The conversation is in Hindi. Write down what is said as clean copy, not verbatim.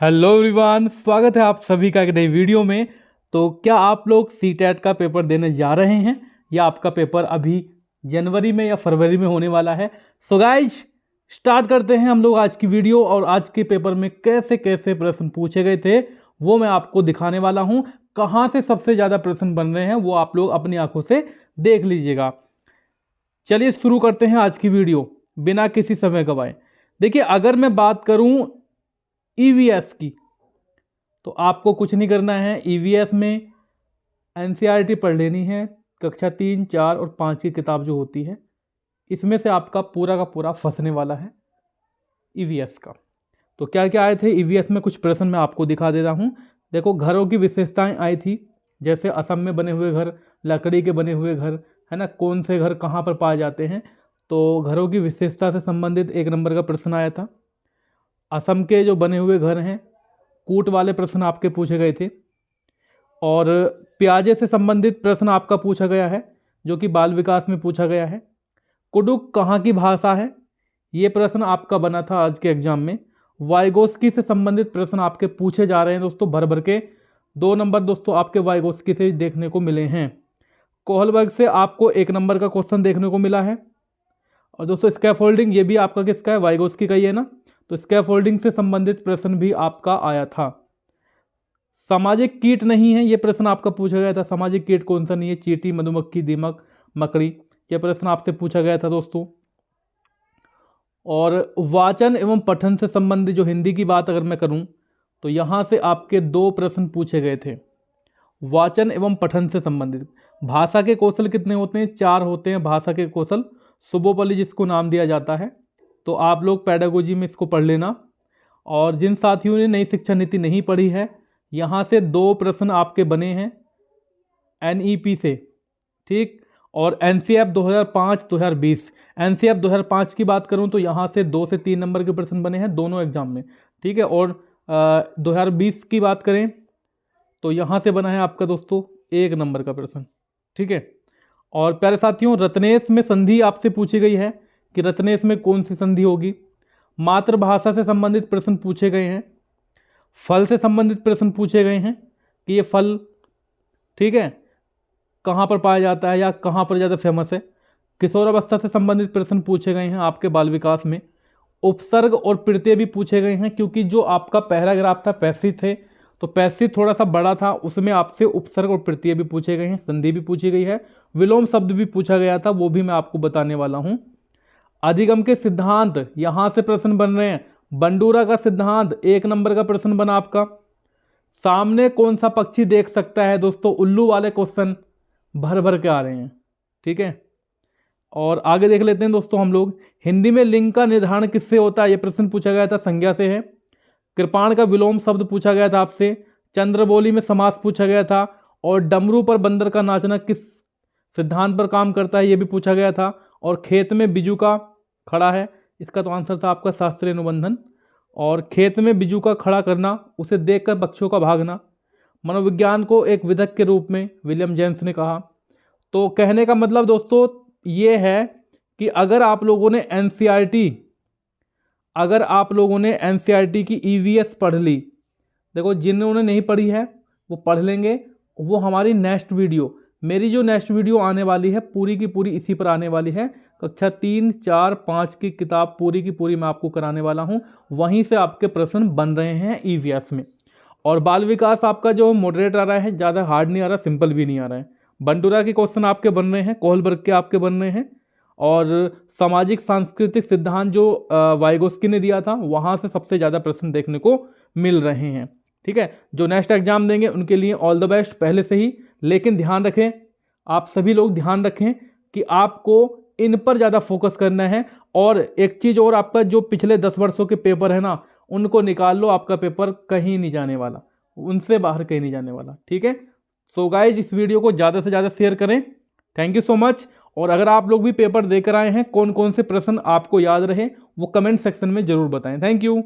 हेलो एवरीवन, स्वागत है आप सभी का एक नई वीडियो में। तो क्या आप लोग सीटेट का पेपर देने जा रहे हैं या आपका पेपर अभी जनवरी में या फरवरी में होने वाला है? सो गाइज, स्टार्ट करते हैं हम लोग आज की वीडियो। और आज के पेपर में कैसे कैसे प्रश्न पूछे गए थे वो मैं आपको दिखाने वाला हूं। कहाँ से सबसे ज़्यादा प्रश्न बन रहे हैं वो आप लोग अपनी आंखों से देख लीजिएगा। चलिए शुरू करते हैं आज की वीडियो बिना किसी समय गवाए। देखिए, अगर मैं बात करूं ईवीएस की, तो आपको कुछ नहीं करना है। ईवीएस में एनसीईआरटी पढ़ लेनी है। कक्षा 3, 4 और 5 की किताब जो होती है, इसमें से आपका पूरा का पूरा फंसने वाला है ईवीएस का। तो क्या क्या आए थे ईवीएस में, कुछ प्रश्न मैं आपको दिखा देता हूँ। देखो, घरों की विशेषताएं आई थी, जैसे असम में बने हुए घर, लकड़ी के बने हुए घर, है ना, कौन से घर कहाँ पर पाए जाते हैं। तो घरों की विशेषता से संबंधित 1 नंबर का प्रश्न आया था। असम के जो बने हुए घर हैं, कूट वाले प्रश्न आपके पूछे गए थे। और प्याजे से संबंधित प्रश्न आपका पूछा गया है, जो कि बाल विकास में पूछा गया है। कुडुक कहाँ की भाषा है, ये प्रश्न आपका बना था आज के एग्जाम में। वाइगोस्की से संबंधित प्रश्न आपके पूछे जा रहे हैं दोस्तों, भर भर के 2 नंबर दोस्तों आपके वाइगोस्की से देखने को मिले हैं। कोहलबर्ग से आपको 1 नंबर का क्वेश्चन देखने को मिला है। और दोस्तों स्कैफोल्डिंग, ये भी आपका किसका है, वाइगोस्की का ही है ना। तो स्कैफोल्डिंग से संबंधित प्रश्न भी आपका आया था। सामाजिक कीट नहीं है, ये प्रश्न आपका पूछा गया था। सामाजिक कीट कौन सा नहीं है? चींटी, मधुमक्खी, दीमक, मकड़ी, ये प्रश्न आपसे पूछा गया था दोस्तों। और वाचन एवं पठन से संबंधित जो हिंदी की बात अगर मैं करूं, तो यहां से आपके 2 प्रश्न पूछे गए थे वाचन एवं पठन से संबंधित। भाषा के कौशल कितने होते हैं? 4 होते हैं भाषा के कौशल, सुबोपली जिसको नाम दिया जाता है। तो आप लोग पेडागोजी में इसको पढ़ लेना। और जिन साथियों ने नई शिक्षा नीति नहीं पढ़ी है, यहाँ से 2 प्रश्न आपके बने हैं एनईपी से, ठीक। और एनसीएफ 2005-2020, एनसीएफ 2005 की बात करूँ तो यहाँ से 2 से 3 नंबर के प्रश्न बने हैं दोनों एग्जाम में, ठीक है। और 2020 की बात करें तो यहाँ से बना है आपका दोस्तों 1 नंबर का प्रश्न, ठीक है। और प्यारे साथियों, रत्नेश में संधि आपसे पूछी गई है कि रत्नेश में कौन सी संधि होगी। मातृभाषा से संबंधित प्रश्न पूछे गए हैं। फल से संबंधित प्रश्न पूछे गए हैं कि ये फल, ठीक है, कहाँ पर पाया जाता है या कहाँ पर ज़्यादा फेमस है। किशोरावस्था से संबंधित प्रश्न पूछे गए हैं आपके बाल विकास में। उपसर्ग और प्रत्यय भी पूछे गए हैं, क्योंकि जो आपका पहला ग्राफ था पैसिव थे, तो पैसिव थोड़ा सा बड़ा था, उसमें आपसे उपसर्ग और प्रत्यय भी पूछे गए हैं, संधि भी पूछी गई है, विलोम शब्द भी पूछा गया था, वो भी मैं आपको बताने वाला हूँ। अधिगम के सिद्धांत, यहाँ से प्रश्न बन रहे हैं। बंडूरा का सिद्धांत 1 नंबर का प्रश्न बना आपका। सामने कौन सा पक्षी देख सकता है दोस्तों, उल्लू वाले क्वेश्चन भर भर के आ रहे हैं, ठीक है। और आगे देख लेते हैं दोस्तों हम लोग। हिंदी में लिंग का निर्धारण किससे होता है, यह प्रश्न पूछा गया था, संज्ञा से है। कृपाण का विलोम शब्द पूछा गया था आपसे। चंद्रबोली में समास पूछा गया था। और डमरू पर बंदर का नाचना किस सिद्धांत पर काम करता है, यह भी पूछा गया था। और खेत में बिजू का खड़ा है, इसका तो आंसर था आपका शास्त्रीय अनुबंधन। और खेत में बिजू का खड़ा करना, उसे देखकर पक्षियों का भागना। मनोविज्ञान को एक विधक के रूप में विलियम जेम्स ने कहा। तो कहने का मतलब दोस्तों ये है कि अगर आप लोगों ने एनसीईआरटी की ईवीएस पढ़ ली, देखो जिन्होंने नहीं पढ़ी है वो पढ़ लेंगे। वो हमारी नेक्स्ट वीडियो, मेरी जो नेक्स्ट वीडियो आने वाली है पूरी की पूरी इसी पर आने वाली है। कक्षा 3, 4, 5 की किताब पूरी की पूरी मैं आपको कराने वाला हूं, वहीं से आपके प्रश्न बन रहे हैं ईवीएस में। और बाल विकास आपका जो मॉडरेट आ रहा है, ज़्यादा हार्ड नहीं आ रहा, सिंपल भी नहीं आ रहा है। बंडूरा के क्वेश्चन आपके बन रहे हैं, कोहलबर्ग के आपके बन रहे हैं। और सामाजिक सांस्कृतिक सिद्धांत जो वाइगोस्की ने दिया था, वहाँ से सबसे ज़्यादा प्रश्न देखने को मिल रहे हैं, ठीक है। जो नेक्स्ट एग्जाम देंगे उनके लिए ऑल द बेस्ट पहले से ही। लेकिन ध्यान रखें, आप सभी लोग ध्यान रखें कि आपको इन पर ज़्यादा फोकस करना है। और एक चीज़ और, आपका जो पिछले 10 वर्षों के पेपर है ना, उनको निकाल लो, आपका पेपर कहीं नहीं जाने वाला, उनसे बाहर कहीं नहीं जाने वाला, ठीक है। सो गाइज, इस वीडियो को ज़्यादा से ज़्यादा शेयर करें। Thank you so much. और अगर आप लोग भी पेपर देकर आए हैं, कौन कौन से प्रश्न आपको याद रहे वो कमेंट सेक्शन में ज़रूर बताएं। Thank you.